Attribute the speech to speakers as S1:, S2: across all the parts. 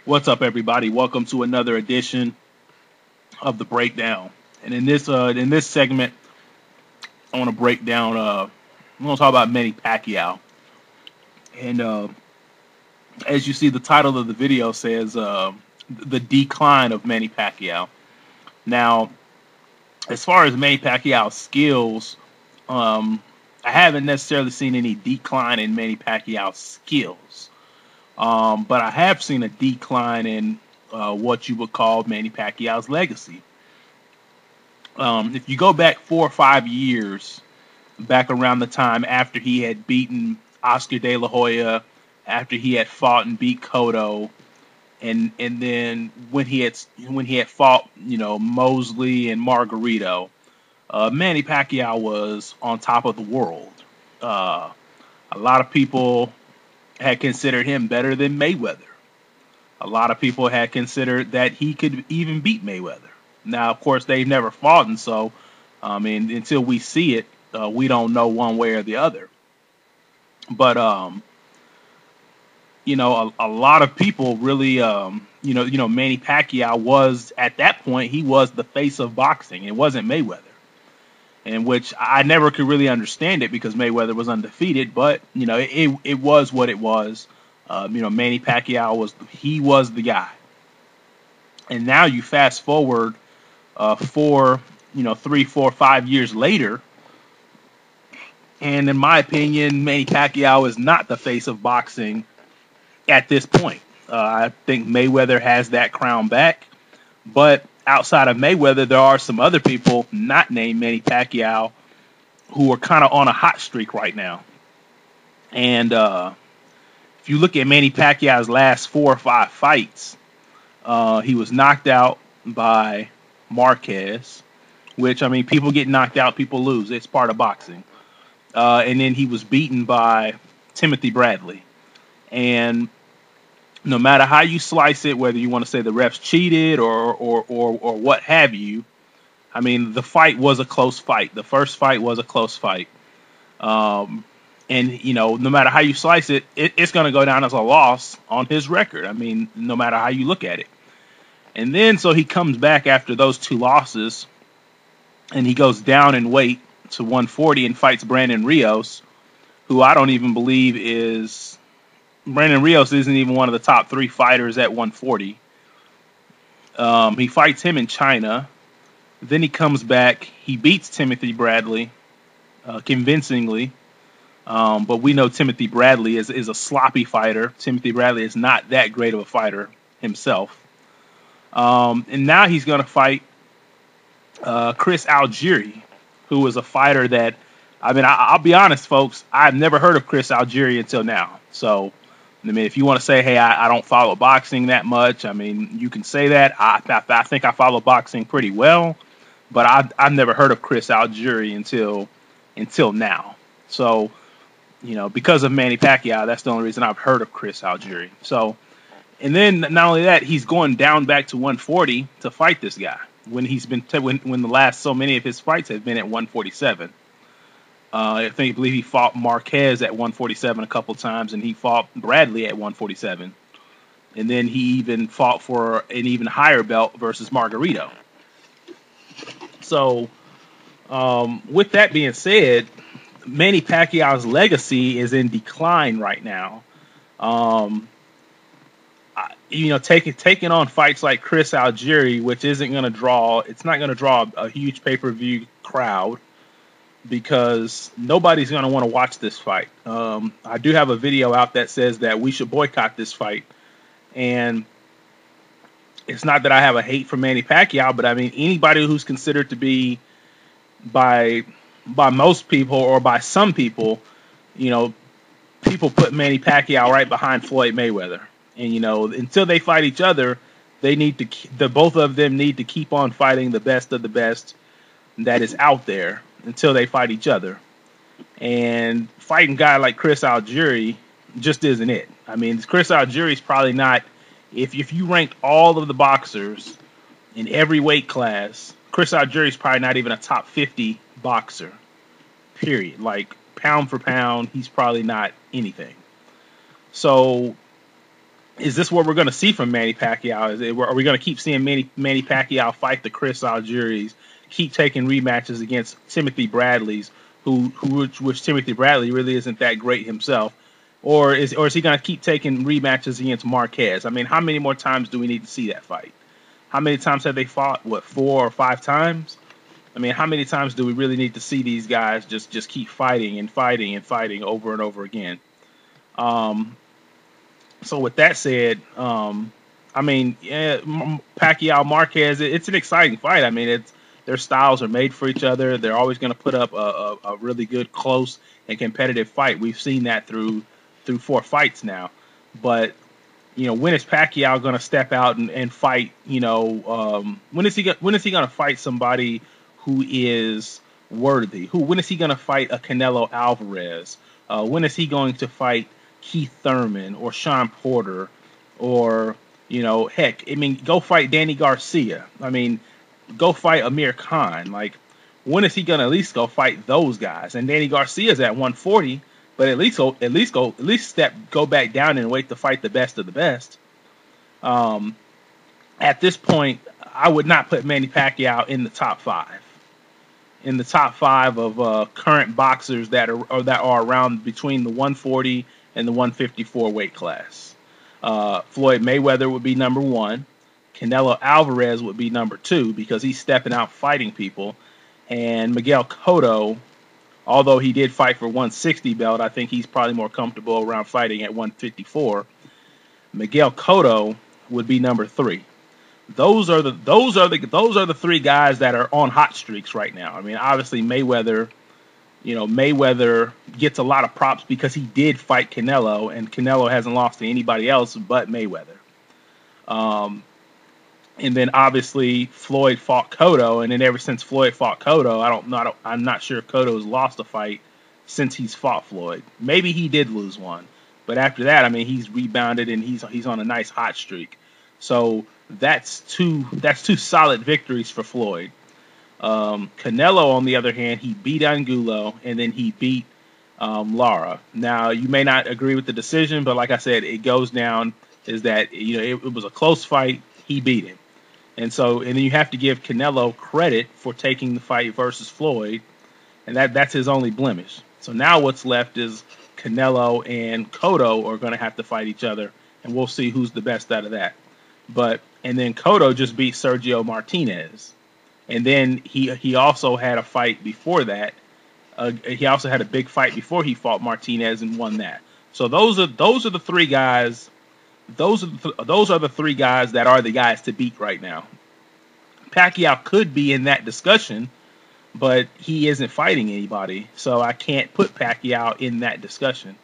S1: What's up, everybody? Welcome to another edition of the Breakdown. And in this segment, I want to break down. I'm going to talk about Manny Pacquiao. And as you see, the title of the video says the decline of Manny Pacquiao. Now, as far as Manny Pacquiao's skills, I haven't necessarily seen any decline in Manny Pacquiao's skills. But I have seen a decline in what you would call Manny Pacquiao's legacy. If you go back 4 or 5 years, back around the time after he had beaten Oscar De La Hoya, after he had fought and beat Cotto, and then when he had fought, Mosley and Margarito, Manny Pacquiao was on top of the world. A lot of people had considered him better than Mayweather. A lot of people had considered that he could even beat Mayweather. Now, of course, they've never fought, and so, until we see it, we don't know one way or the other. But, a lot of people really, Manny Pacquiao was, at that point, he was the face of boxing. It wasn't Mayweather. In which I never could really understand it because Mayweather was undefeated, but it was what it was. Manny Pacquiao was the guy. And now you fast forward 3, 4, 5 years later, and in my opinion, Manny Pacquiao is not the face of boxing at this point. I think Mayweather has that crown back, but outside of Mayweather, there are some other people not named Manny Pacquiao who are kind of on a hot streak right now. And if you look at Manny Pacquiao's last 4 or 5 fights, he was knocked out by Marquez, which, people get knocked out, people lose. It's part of boxing. And then he was beaten by Timothy Bradley. And no matter how you slice it, whether you want to say the refs cheated or what have you, the fight was a close fight. The first fight was a close fight. And, no matter how you slice it, it's going to go down as a loss on his record. No matter how you look at it. And then so he comes back after those 2 losses, and he goes down in weight to 140 and fights Brandon Rios, who I don't even believe is... Brandon Rios isn't even one of the top 3 fighters at 140. He fights him in China. Then he comes back. He beats Timothy Bradley convincingly. But we know Timothy Bradley is a sloppy fighter. Timothy Bradley is not that great of a fighter himself. And now he's going to fight Chris Algieri, who is a fighter that, I'll be honest, folks, I've never heard of Chris Algieri until now. So, if you want to say, hey, I don't follow boxing that much, you can say that. I think I follow boxing pretty well, but I've never heard of Chris Algieri until now. So, because of Manny Pacquiao, that's the only reason I've heard of Chris Algieri. So, and then not only that, he's going down back to 140 to fight this guy when when the last so many of his fights have been at 147. I believe he fought Marquez at 147 a couple times, and he fought Bradley at 147. And then he even fought for an even higher belt versus Margarito. So, with that being said, Manny Pacquiao's legacy is in decline right now. Taking on fights like Chris Algieri, which it's not going to draw a huge pay-per-view crowd, because nobody's going to want to watch this fight. I do have a video out that says that we should boycott this fight. And it's not that I have a hate for Manny Pacquiao, but anybody who's considered to be, by most people or by some people, people put Manny Pacquiao right behind Floyd Mayweather. And, until they fight each other, both of them need to keep on fighting the best of the best that is out there until they fight each other. And fighting a guy like Chris Algieri just isn't it. Chris Algieri is probably not, if you ranked all of the boxers in every weight class, Chris Algieri is probably not even a top 50 boxer, period. Pound for pound, he's probably not anything. So is this what we're going to see from Manny Pacquiao? Are we going to keep seeing Manny Pacquiao fight the Chris Algieri's, keep taking rematches against Timothy Bradley's, which Timothy Bradley really isn't that great himself, or is he going to keep taking rematches against Marquez? I mean, how many more times do we need to see that fight? How many times have they fought? What, 4 or 5 times? I mean, how many times do we really need to see these guys just keep fighting and fighting and fighting over and over again? So with that said, I mean, yeah, Pacquiao Marquez, it's an exciting fight. I mean, their styles are made for each other. They're always going to put up a really good, close, and competitive fight. We've seen that through 4 fights now. But when is Pacquiao going to step out and fight? When is he going to fight somebody who is worthy? When is he going to fight a Canelo Alvarez? When is he going to fight Keith Thurman or Sean Porter or, heck, I mean, go fight Danny Garcia. I mean, go fight Amir Khan. Like, when is he going to at least go fight those guys? And Danny Garcia's at 140, but at least go back down and wait to fight the best of the best. At this point, I would not put Manny Pacquiao in the top 5. In the top 5 of current boxers that are around between the 140 and the 154 weight class. Floyd Mayweather would be number 1. Canelo Alvarez would be number 2 because he's stepping out fighting people. And Miguel Cotto, although he did fight for 160 belt, I think he's probably more comfortable around fighting at 154. Miguel Cotto would be number 3. Those are the 3 guys that are on hot streaks right now. I mean, obviously Mayweather gets a lot of props because he did fight Canelo, and Canelo hasn't lost to anybody else but Mayweather. And then obviously Floyd fought Cotto, and then ever since Floyd fought Cotto, I'm not sure if Cotto has lost a fight since he's fought Floyd. Maybe he did lose one, but after that, I mean, he's rebounded and he's on a nice hot streak. So that's two solid victories for Floyd. Canelo, on the other hand, he beat Angulo and then he beat Lara. Now, you may not agree with the decision, but like I said, it goes down is that it was a close fight. He beat him. And then you have to give Canelo credit for taking the fight versus Floyd, and that's his only blemish. So now what's left is Canelo and Cotto are going to have to fight each other, and we'll see who's the best out of that. And then Cotto just beat Sergio Martinez, and then he also had a fight before that. He also had a big fight before he fought Martinez and won that. So those are the 3 guys. Those are the 3 guys that are the guys to beat right now. Pacquiao could be in that discussion, but he isn't fighting anybody, so I can't put Pacquiao in that discussion.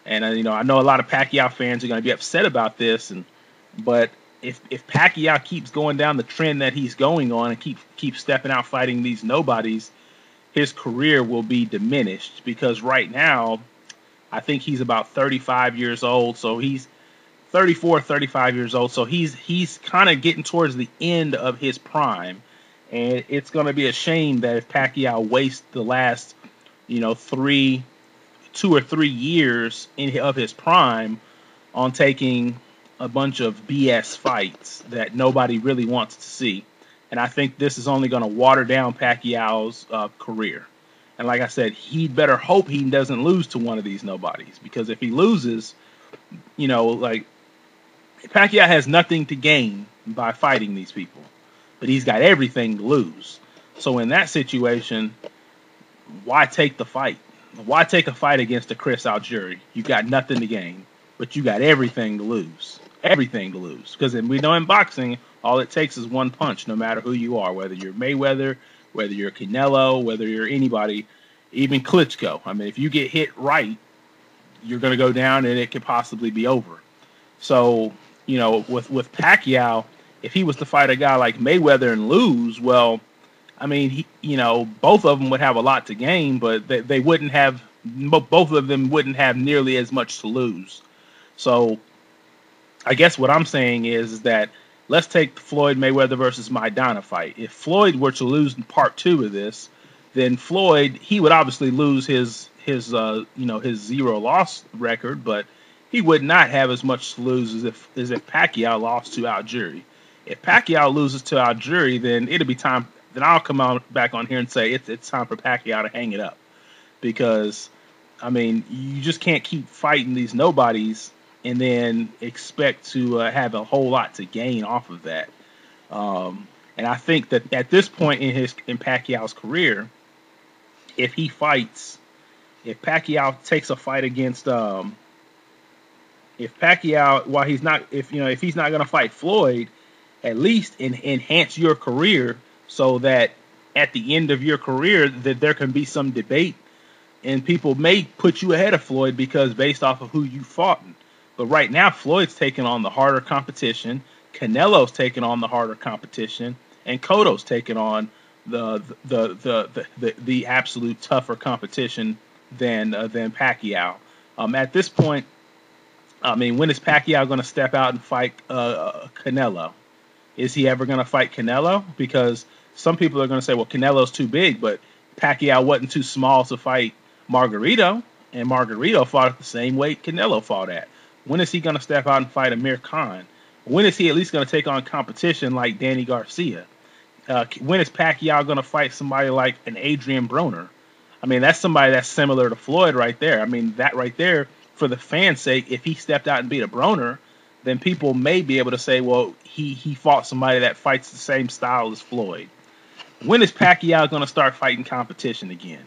S1: And I know a lot of Pacquiao fans are going to be upset about this, but if Pacquiao keeps going down the trend that he's going on and keeps stepping out fighting these nobodies, his career will be diminished, because right now I think he's about 35 years old, so he's 34, 35 years old, so he's kind of getting towards the end of his prime, and it's going to be a shame that if Pacquiao wastes the last 2 or 3 years of his prime on taking a bunch of BS fights that nobody really wants to see. And I think this is only going to water down Pacquiao's career. And like I said, he'd better hope he doesn't lose to one of these nobodies, because if he loses, Pacquiao has nothing to gain by fighting these people, but he's got everything to lose. So in that situation, why take the fight? Why take a fight against a Chris Algieri? You've got nothing to gain, but you got everything to lose. Everything to lose. Because we know in boxing, all it takes is one punch, no matter who you are, whether you're Mayweather, whether you're Canelo, whether you're anybody, even Klitschko. I mean, if you get hit right, you're going to go down and it could possibly be over. So, with Pacquiao, if he was to fight a guy like Mayweather and lose, well, I mean, both of them would have a lot to gain, but they wouldn't have, both of them wouldn't have nearly as much to lose. So I guess what I'm saying is that let's take the Floyd Mayweather versus Maidana fight. If Floyd were to lose in part 2 of this, then Floyd, he would obviously lose his 0 loss record, but he would not have as much to lose as if Pacquiao lost to Algieri. If Pacquiao loses to Algieri, then it'll be time. Then I'll come on back on here and say it's time for Pacquiao to hang it up, because I mean you just can't keep fighting these nobodies and then expect to have a whole lot to gain off of that. And I think that at this point in Pacquiao's career, if Pacquiao takes a fight against if Pacquiao, while he's not, if he's not going to fight Floyd, at least enhance your career so that at the end of your career that there can be some debate and people may put you ahead of Floyd because based off of who you fought. But right now, Floyd's taking on the harder competition, Canelo's taking on the harder competition, and Cotto's taking on the absolute tougher competition than Pacquiao. At this point, I mean, when is Pacquiao going to step out and fight Canelo? Is he ever going to fight Canelo? Because some people are going to say, well, Canelo's too big, but Pacquiao wasn't too small to fight Margarito, and Margarito fought at the same weight Canelo fought at. When is he going to step out and fight Amir Khan? When is he at least going to take on competition like Danny Garcia? When is Pacquiao going to fight somebody like an Adrian Broner? I mean, that's somebody that's similar to Floyd right there. I mean, that right there, for the fans' sake, if he stepped out and beat a Broner, then people may be able to say, well, he fought somebody that fights the same style as Floyd. When is Pacquiao going to start fighting competition again?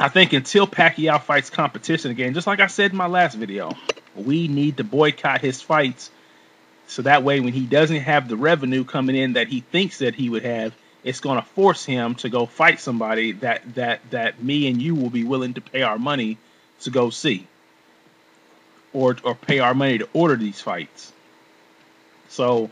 S1: I think until Pacquiao fights competition again, just like I said in my last video, we need to boycott his fights so that way when he doesn't have the revenue coming in that he thinks that he would have, it's going to force him to go fight somebody that me and you will be willing to pay our money to go see, or pay our money to order these fights. So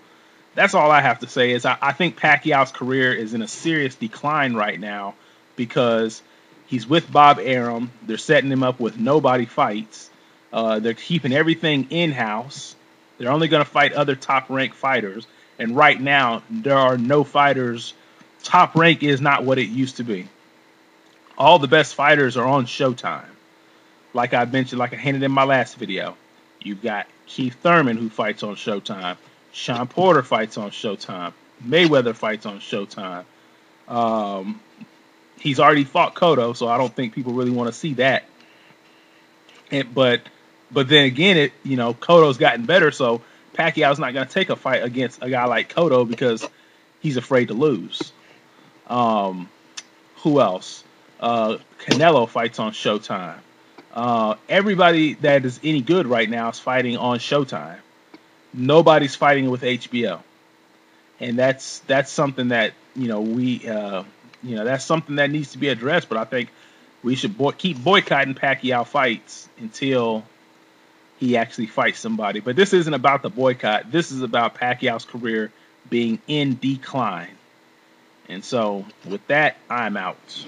S1: that's all I have to say is I think Pacquiao's career is in a serious decline right now because he's with Bob Arum. They're setting him up with nobody fights. They're keeping everything in-house. They're only going to fight other top-ranked fighters. And right now, there are no fighters. Top rank is not what it used to be. All the best fighters are on Showtime. Like I mentioned, like I hinted in my last video. You've got Keith Thurman who fights on Showtime. Sean Porter fights on Showtime. Mayweather fights on Showtime. He's already fought Cotto, so I don't think people really want to see that. But then again, Cotto's gotten better, so Pacquiao's not going to take a fight against a guy like Cotto because he's afraid to lose. Who else? Canelo fights on Showtime. Everybody that is any good right now is fighting on Showtime. Nobody's fighting with HBO, and that's something that that's something that needs to be addressed. But I think we should keep boycotting Pacquiao fights until he actually fights somebody. But this isn't about the boycott. This is about Pacquiao's career being in decline. And so with that, I'm out.